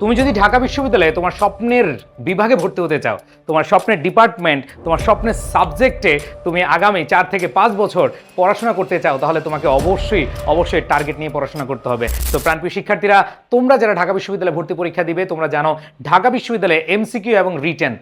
তুমি যদি ঢাকা বিশ্ববিদ্যালয়ে তোমার স্বপ্নের বিভাগে ভর্তি হতে চাও, তোমার স্বপ্নের ডিপার্টমেন্ট, তোমার স্বপ্নের সাবজেক্টে তুমি আগামী 4 থেকে 5 বছর পড়াশোনা করতে চাও, তাহলে তোমাকে অবশ্যই টার্গেট নিয়ে পড়াশোনা করতে হবে। তো প্রাণপ্রিয় শিক্ষার্থীরা, তোমরা যারা ঢাকা বিশ্ববিদ্যালয়ে ভর্তি পরীক্ষা দিবে, তোমরা জানো ঢাকা বিশ্ববিদ্যালয়ে এমসিকিউ এবং রিটেন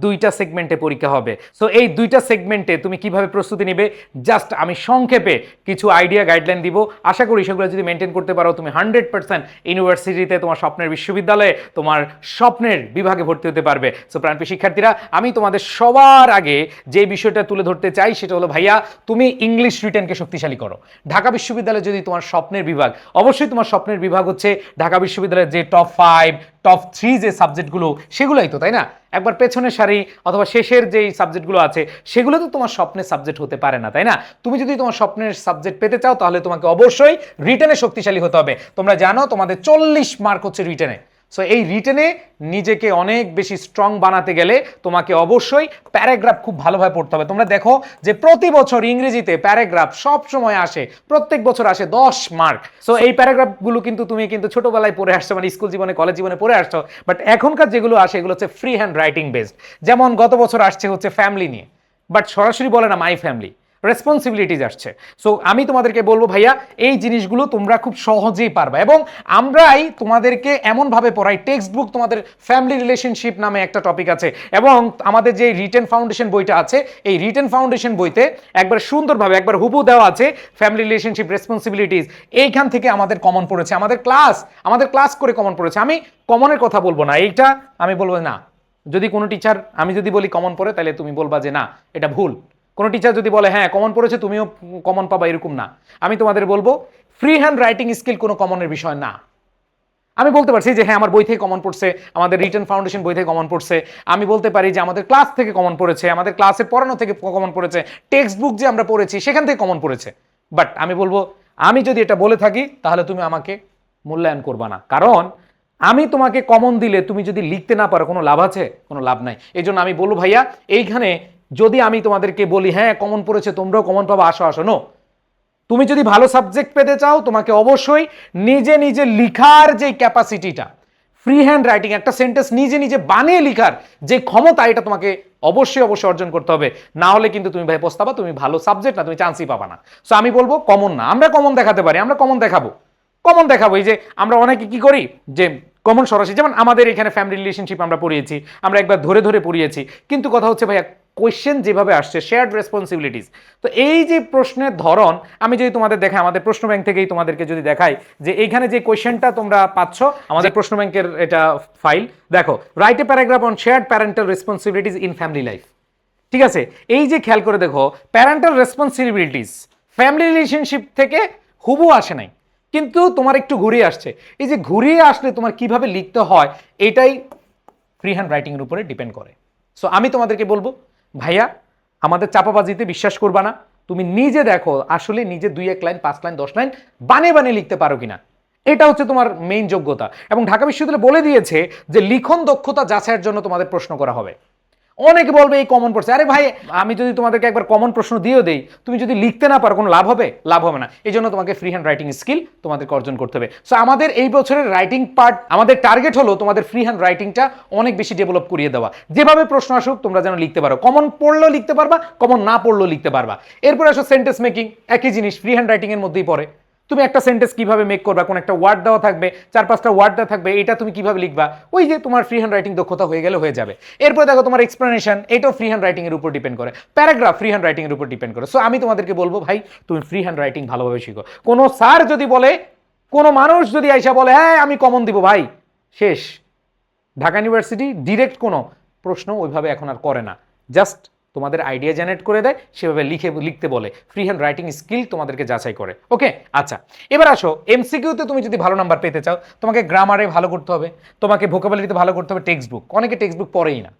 দুইটা সেগমেন্টে পরীক্ষা হবে। সো এই দুইটা সেগমেন্টে তুমি কিভাবে প্রস্তুতি নিবে, জাস্ট আমি সংক্ষেপে কিছু আইডিয়া গাইডলাইন দিব। আশা করি সেগুলো যদি মেনটেন করতে পারো, তুমি 100% ইউনিভার্সিটিতে তোমার স্বপ্নের বিশ্ববিদ্যালয়ে তোমার স্বপ্নের বিভাগে ভর্তি হতে পারবে। সো প্রাণপ্রিয় শিক্ষার্থীরা, আমি তোমাদের সবার আগে যে বিষয়টা তুলে ধরতে চাই সেটা হলো, ভাইয়া তুমি ইংলিশ রিটেনকে শক্তিশালী করো। ঢাকা বিশ্ববিদ্যালয়ে যদি তোমার স্বপ্নের বিভাগ, অবশ্যই তোমার স্বপ্নের বিভাগ হচ্ছে ঢাকা বিশ্ববিদ্যালয়ের যে টপ 5 টপ 3 যে সাবজেক্টগুলো, সেগুলোই তো, তাই না? একবার পেছনের সারি অথবা শেষের যেই সাবজেক্টগুলো আছে সেগুলো তো তোমার স্বপ্নের সাবজেক্ট হতে পারে না, তাই না? তুমি যদি তোমার স্বপ্নের সাবজেক্ট পেতে চাও, তাহলে তোমাকে অবশ্যই রিটেনে শক্তিশালী হতে হবে। তোমরা জানো তোমাদের 40 মার্ক হচ্ছে রিটেনে। সো এই রিটেনে নিজেকে অনেক বেশি স্ট্রং বানাতে গেলে তোমাকে অবশ্যই প্যারাগ্রাফ খুব ভালোভাবে পড়তে হবে। তোমরা দেখো যে প্রতি বছর ইংরেজিতে প্যারাগ্রাফ সব সময় আসে, প্রত্যেক বছর আসে 10 মার্ক। সো এই প্যারাগ্রাফগুলো কিন্তু তুমি ছোটবেলায় পড়ে আসছো, মানে স্কুল জীবনে, কলেজ জীবনে পড়ে আসছো, বাট এখনকার যেগুলো আসে এগুলো হচ্ছে ফ্রি হ্যান্ড রাইটিং বেসড। যেমন গত বছর আসছে হচ্ছে ফ্যামিলি নিয়ে, বাট সরাসরি বলে না মাই ফ্যামিলি, রেসপন্সিবিলিটিজ আসছে। সো আমি তোমাদেরকে বলবো, ভাইয়া এই জিনিসগুলো তোমরা খুব সহজেই পারবা, এবং আমরাই তোমাদেরকে এমনভাবে পড়াই। টেক্সট বুক তোমাদের ফ্যামিলি রিলেশনশিপ নামে একটা টপিক আছে, এবং আমাদের যে রিটেন ফাউন্ডেশন বইটা আছে, এই রিটেন ফাউন্ডেশন বইতে একবার সুন্দরভাবে একবার হুবহু দেওয়া আছে ফ্যামিলি রিলেশনশিপ, রেসপন্সিবিলিটিজ। এইখান থেকে আমাদের কমন পড়েছে, আমাদের ক্লাস করে কমন পড়েছে। আমি কমনের কথা বলবো না, এইটা আমি বলবো না। যদি কোনো টিচার, আমি যদি বলি কমন পড়ে, তাহলে তুমি বলবা যে না, এটা ভুল। কোনো টিচার যদি বলে হ্যাঁ কমন পড়েছে, তুমিও কমন পাবা, এরকম না। আমি তোমাদের বলবো ফ্রি হ্যান্ড রাইটিং স্কিল কোনো কমনের বিষয় না। আমি বলতে পারছি যে হ্যাঁ আমার বই থেকে কমন পড়ছে, আমাদের রিটেন ফাউন্ডেশন বই থেকে কমন পড়ছে। আমি বলতে পারি যে আমাদের ক্লাস থেকে কমন পড়েছে, আমাদের ক্লাসে পড়ানো থেকে কমন পড়েছে, টেক্সট বুক যে আমরা পড়েছি সেখান থেকে কমন পড়েছে। বাট আমি বলবো, আমি যদি এটা বলে থাকি তাহলে তুমি আমাকে মূল্যায়ন করবা না, কারণ আমি তোমাকে কমন দিলে তুমি যদি লিখতে না পারো, কোনো লাভ আছে? কোনো লাভ নাই। এই জন্য আমি বলবো, ভাইয়া এইখানে যদি আমি তোমাদেরকে বলি হ্যাঁ কমন পড়েছে, তোমরাও কমন পাবো, আসো নো। তুমি যদি ভালো সাবজেক্ট পেতে চাও, তোমাকে অবশ্যই নিজে লিখার যে ক্যাপাসিটিটা, ফ্রি হ্যান্ড রাইটিং একটা সেন্টেন্স নিজে বানিয়ে লিখার যে ক্ষমতা, এটা তোমাকে অবশ্যই অর্জন করতে হবে। না হলে কিন্তু তুমি ভাই পস্তাবা, তুমি ভালো সাবজেক্ট না, তুমি চান্সই পাবা না। সো আমি বলবো কমন না, আমরা কমন দেখাতে পারি, আমরা কমন দেখাবো। এই যে আমরা অনেকে কি করি যে কমন সরাসরি, যেমন আমাদের এখানে ফ্যামিলি রিলেশনশিপ আমরা পড়িয়েছি, আমরা একবার ধরে পড়িয়েছি, কিন্তু কথা হচ্ছে ভাইয়া কোয়েশ্চেন যেভাবে আসছে, শেয়ার্ড রেসপন্সিবিলিটিস। তো এই যে প্রশ্নের ধরন, আমি যদি তোমাদের দেখাই, আমাদের প্রশ্ন ব্যাংক থেকেই তোমাদেরকে যদি দেখাই যে এইখানে যে কোয়েশ্চেনটা তোমরা পাচ্ছ, আমাদের প্রশ্ন ব্যাংকের এটা ফাইল, দেখো write a paragraph on shared parental responsibilities in family life. ঠিক আছে, এই যে খেয়াল করে দেখো, প্যারেন্টাল রেসপন্সিবিলিটিস ফ্যামিলি রিলেশনশিপ থেকে হুবহু আসে নাই, কিন্তু তোমার একটু ঘুরিয়ে আসছে। এই যে ঘুরিয়ে আসলে তোমার কিভাবে লিখতে হয়, এটাই ফ্রি হ্যান্ড রাইটিং এর উপরে ডিপেন্ড করে। সো আমি তোমাদেরকে বলবো, ভাইয়া আমাদের চাপাবাজিতে বিশ্বাস করবা না, তুমি নিজে দেখো আসলে নিজে 2-1 লাইন, 5 লাইন, 10 লাইন বানিয়ে লিখতে পারো কিনা। এটা হচ্ছে তোমার মেইন যোগ্যতা। এবং ঢাকা বিশ্ববিদ্যালয় বলে দিয়েছে যে লিখন দক্ষতা যাচাইয়ের জন্য তোমাদের প্রশ্ন করা হবে। অনেকে বলবে এই কমন পড়ছে, আরে ভাই আমি যদি তোমাদেরকে একবার কমন প্রশ্ন দিয়েও দেই, তুমি যদি লিখতে না পারো, কোনো লাভ হবে? লাভ হবে না। এই জন্য তোমাকে ফ্রি হ্যান্ড রাইটিং স্কিল তোমাদেরকে অর্জন করতে হবে। সো আমাদের এই বছরের রাইটিং পার্ট, আমাদের টার্গেট হলো তোমাদের ফ্রি হ্যান্ড রাইটিংটা অনেক বেশি ডেভেলপ করিয়ে দেওয়া। যেভাবে প্রশ্ন আসুক তোমরা যেন লিখতে পারো, কমন পড়লেও লিখতে পারবা, কমন না পড়লেও লিখতে পারবা। এরপর আসো সেন্টেন্স মেকিং, একই জিনিস ফ্রি হ্যান্ড রাইটিং এর মধ্যেই পড়ে। তুমি একটা সেন্টেন্স কিভাবে মেক করবা, কোন একটা ওয়ার্ড দেওয়া থাকবে, 4-5টা ওয়ার্ড দেওয়া থাকবে, এটা তুমি কিভাবে লিখবা, ওই যে তোমার ফ্রি হ্যান্ড রাইটিং দক্ষতা হয়ে গেলে হয়ে যাবে। এরপর দেখো তোমার এক্সপ্লেনেশন, এটাও ফ্রি হ্যান্ড রাইটিং এর উপর ডিপেন্ড করে, প্যারাগ্রাফ ফ্রি হ্যান্ড রাইটিং এর উপর ডিপেন্ড করে। সো আমি তোমাদেরকে বলবো, ভাই তুমি ফ্রি হ্যান্ড রাইটিং ভালোভাবে শিখো। কোনো স্যার যদি বলে, কোনো মানুষ যদি আইসা বলে হ্যাঁ আমি কমন দিব, ভাই শেষ। ঢাকা ইউনিভার্সিটি ডিরেক্ট কোনো প্রশ্ন ওইভাবে এখন আর করে না, জাস্ট তোমাদের আইডিয়া জেনারেট করে দেয়, সেভাবে লিখতে বলে, ফ্রি হ্যান্ড রাইটিং স্কিল তোমাদেরকে যাচাই করে। ওকে, আচ্ছা এবার আসো এমসিকিউতে তুমি যদি ভালো নাম্বার পেতে চাও, তোমাকে গ্রামারে ভালো করতে হবে, তোমাকে ভোকাবুলারিতে ভালো করতে হবে, টেক্সট বুক, অনেকে টেক্সট বুক পড়েই না।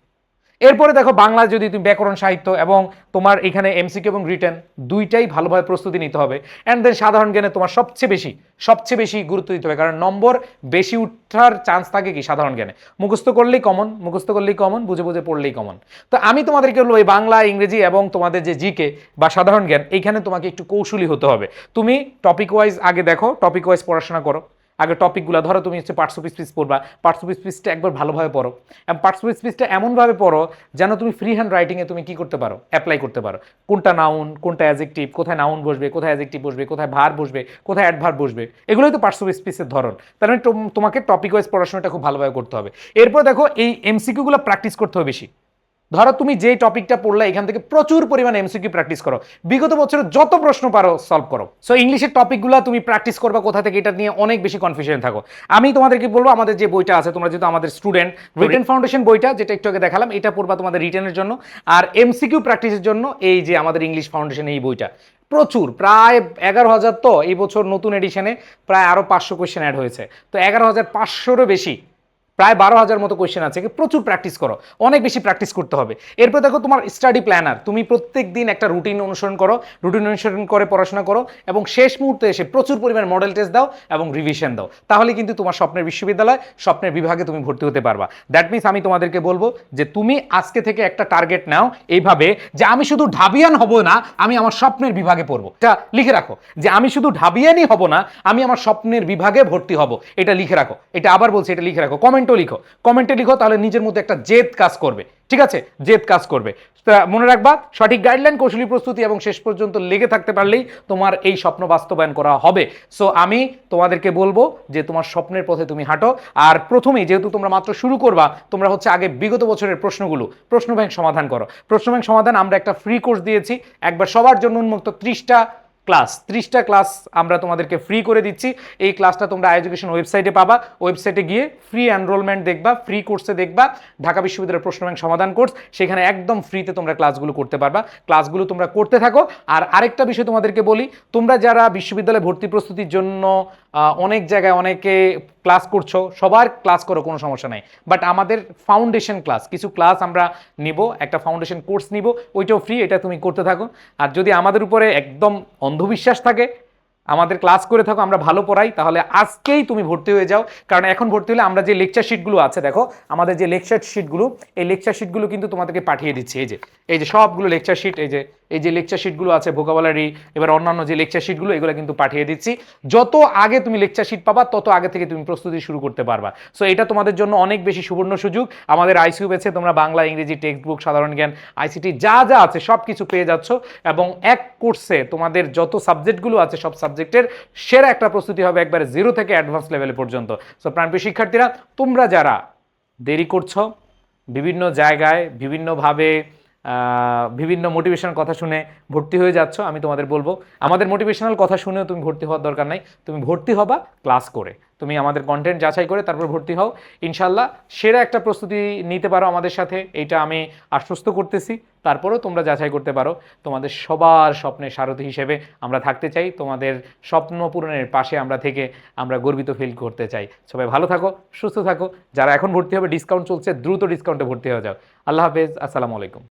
এরপরে দেখো বাংলা যদি তুমি ব্যাকরণ সাহিত্য, এবং তোমার এখানে এমসিকিউ এবং রিটেন দুইটাই ভালোভাবে প্রস্তুতি নিতে হবে। অ্যান্ড দেন সাধারণ জ্ঞানে তোমার সবচেয়ে বেশি গুরুত্ব দিতে হবে, কারণ নম্বর বেশি উঠার চান্স থাকে কি সাধারণ জ্ঞানে। মুখস্থ করলেই কমন, বুঝে পড়লেই কমন। তো আমি তোমাদেরকে বলবো এই বাংলা, ইংরেজি এবং তোমাদের যে জিকে বা সাধারণ জ্ঞান, এইখানে তোমাকে একটু কৌশলী হতে হবে। তুমি টপিক ওয়াইজ আগে দেখো, টপিক ওয়াইজ পড়াশোনা করো। আগে টপিকগুলো ধরো তুমি হচ্ছে পার্টস অফ স্পিচ পড়বা, পার্টস অফ স্পিচটা একবার ভালোভাবে পড়ো, এবং পার্টস অফ স্পিচটা এমনভাবে পড়ো যেন তুমি ফ্রি হ্যান্ড রাইটিংয়ে তুমি কি করতে পারো, অ্যাপ্লাই করতে পারো। কোনটা নাউন, কোনটা অ্যাডজেক্টিভ, কোথায় নাউন বসবে, কোথায় অ্যাডজেক্টিভ বসবে, কোথায় ভার বসবে, কোথায় অ্যাডভার্ব বসবে, এগুলোই তো পার্টস অফ স্পিচের ধরন। তার মানে তোমাকে টপিক ওয়াইজ পড়াশোনাটা খুব ভালোভাবে করতে হবে। এরপর দেখো এই এমসিকিউগুলো প্র্যাকটিস করতে হবে বেশি। ধরো তুমি যে টপিকটা পড়লে এখান থেকে প্রচুর পরিমাণে এমসিকিউ প্র্যাকটিস করো, বিগত বছরে যত প্রশ্ন পারো সলভ করো। সো ইংলিশের টপিকগুলো তুমি প্র্যাকটিস করবা কোথা থেকে, এটা নিয়ে অনেক বেশি কনফিউশন থাকো। আমি তোমাদেরকে বলবো আমাদের যে বইটা আছে, তোমরা যেহেতু আমাদের স্টুডেন্ট, রিটেন ফাউন্ডেশন বইটা যেটা একটু আগে দেখালাম, এটা পড়বা তোমাদের রিটেনের জন্য। আর এমসিকিউ প্র্যাকটিসের জন্য এই যে আমাদের ইংলিশ ফাউন্ডেশন এই বইটা প্রচুর, প্রায় 11,000, তো এই বছর নতুন এডিশনে প্রায় আরো 500 কোয়েশ্চেন অ্যাড হয়েছে, তো 11,500-এরও বেশি, প্রায় 12,000 মতো কোয়েশ্চেন আছে। প্রচুর প্র্যাকটিস করো, অনেক বেশি প্র্যাকটিস করতে হবে। এরপর দেখো তোমার স্টাডি প্ল্যানার, তুমি প্রত্যেক দিন একটা রুটিন অনুসরণ করো, রুটিন অনুসরণ করে পড়াশোনা করো, এবং শেষ মুহূর্তে এসে প্রচুর পরিমাণ মডেল টেস্ট দাও এবং রিভিশন দাও। তাহলে কিন্তু তোমার স্বপ্নের বিশ্ববিদ্যালয়, স্বপ্নের বিভাগে তুমি ভর্তি হতে পারবা। দ্যাট মিনস আমি তোমাদেরকে বলবো যে তুমি আজকে থেকে একটা টার্গেট নাও এইভাবে, যে আমি শুধু ঢাবিয়ান হব না, আমি আমার স্বপ্নের বিভাগে পড়বো। এটা লিখে রাখো যে আমি শুধু ঢাবিয়ানই হব না, আমি আমার স্বপ্নের বিভাগে ভর্তি হব। এটা লিখে রাখো, এটা আবার বলছি, এটা লিখে রাখো, কমেন্টে লিখো, তাহলে নিজের মধ্যে একটা জেদ কাজ করবে। ঠিক আছে, জেদ কাজ করবে। মনে রাখবা, সঠিক গাইডলাইন, কৌশলী প্রস্তুতি এবং শেষ পর্যন্ত লেগে থাকতে পারলেই তোমার এই স্বপ্ন বাস্তবায়ন করা হবে। সো আমি তোমাদেরকে বলবো যে তোমার স্বপ্নের পথে তুমি হাঁটো। আর প্রথমেই যেহেতু তোমরা মাত্র শুরু করবা, তোমরা হচ্ছে আগে বিগত বছরের প্রশ্নগুলো প্রশ্ন ব্যাংক সমাধান করো। প্রশ্ন ব্যাংক সমাধান আমরা একটা ফ্রি কোর্স দিয়েছি, একবার সবার জন্য উন্মুক্ত 30টা ক্লাস আমরা তোমাদেরকে ফ্রি করে দিচ্ছি। এই ক্লাসটা তোমরা এডুকেশন ওয়েবসাইটে পাবা, ওয়েবসাইটে গিয়ে ফ্রি এনরোলমেন্ট দেখবা, ফ্রি কোর্সে দেখবা ঢাকা বিশ্ববিদ্যালয়ের প্রশ্ন ব্যাংক সমাধান কোর্স, সেখানে একদম ফ্রিতে তোমরা ক্লাসগুলো করতে পারবা। ক্লাসগুলো তোমরা করতে থাকো। আর আরেকটা বিষয় তোমাদেরকে বলি, তোমরা যারা বিশ্ববিদ্যালয়ে ভর্তি প্রস্তুতির জন্য অনেক জায়গায় অনেকে ক্লাস করছো, সবার ক্লাস করো, কোনো সমস্যা নাই, বাট আমাদের ফাউন্ডেশন ক্লাস, কিছু ক্লাস আমরা নিব, একটা ফাউন্ডেশন কোর্স নিব, ওইটাও ফ্রি, এটা তুমি করতে থাকো। আর যদি আমাদের উপরে একদম অন্ধবিশ্বাস থাকে, আমাদের ক্লাস করে থাকো, আমরা ভালো পড়াই, তাহলে আজকেই তুমি ভর্তি হয়ে যাও। কারণ এখন ভর্তি হলে আমরা যে লেকচার শিটগুলো আছে, দেখো আমাদের যে লেকচার শিটগুলো, এই লেকচার শিটগুলো কিন্তু তোমাদেরকে পাঠিয়ে দিচ্ছি। এই যে সবগুলো লেকচার শিট, এই যে লেকচার শিটগুলো আছে, ভোকাবুলারি, এবার অন্যান্য যে লেকচার শিটগুলো, এগুলো কিন্তু পাঠিয়ে দিচ্ছি। যত আগে তুমি লেকচার শিট পাবা, তত আগে থেকে তুমি প্রস্তুতি শুরু করতে পারবা। সো এটা তোমাদের জন্য অনেক বেশি সুবর্ণ সুযোগ। আমাদের আইসিইউ বেছে তোমরা বাংলা, ইংরেজি, টেক্সট বুক, সাধারণ জ্ঞান, আইসিটি যা যা আছে সব কিছু পেয়ে যাচ্ছ, এবং এক কোর্সে তোমাদের যত সাবজেক্টগুলো আছে সব সাবজেক্টের সেরা একটা প্রস্তুতি হবে, একবারে 0 থেকে অ্যাডভান্স লেভেলে পর্যন্ত। সো প্রাণপ্রিয় শিক্ষার্থীরা, তোমরা যারা দেরি করছো, বিভিন্ন জায়গায় বিভিন্নভাবে বিভিন্ন মোটিভেশনাল কথা শুনে ভর্তি হয়ে যাচ্ছ, আমি তোমাদের বলবো আমাদের মোটিভেশনাল কথা শুনেও তুমি ভর্তি হওয়ার দরকার নাই, তুমি ভর্তি হবা ক্লাস করে, তুমি আমাদের কন্টেন্ট যাচাই করে তারপর ভর্তি হও। ইনশাল্লাহ সেরা একটা প্রস্তুতি নিতে পারো আমাদের সাথে, এইটা আমি আশ্বস্ত করতেছি। তারপরেও তোমরা যাচাই করতে পারো। তোমাদের সবার স্বপ্নের সারথি হিসেবে আমরা থাকতে চাই, তোমাদের স্বপ্ন পূরণের পাশে আমরা থেকে আমরা গর্বিত ফিল করতে চাই। সবাই ভালো থাকো, সুস্থ থাকো। যারা এখন ভর্তি হবে, ডিসকাউন্ট চলছে, দ্রুত ডিসকাউন্টে ভর্তি হয়ে যাও। আল্লাহ হাফেজ, আসসালামু আলাইকুম।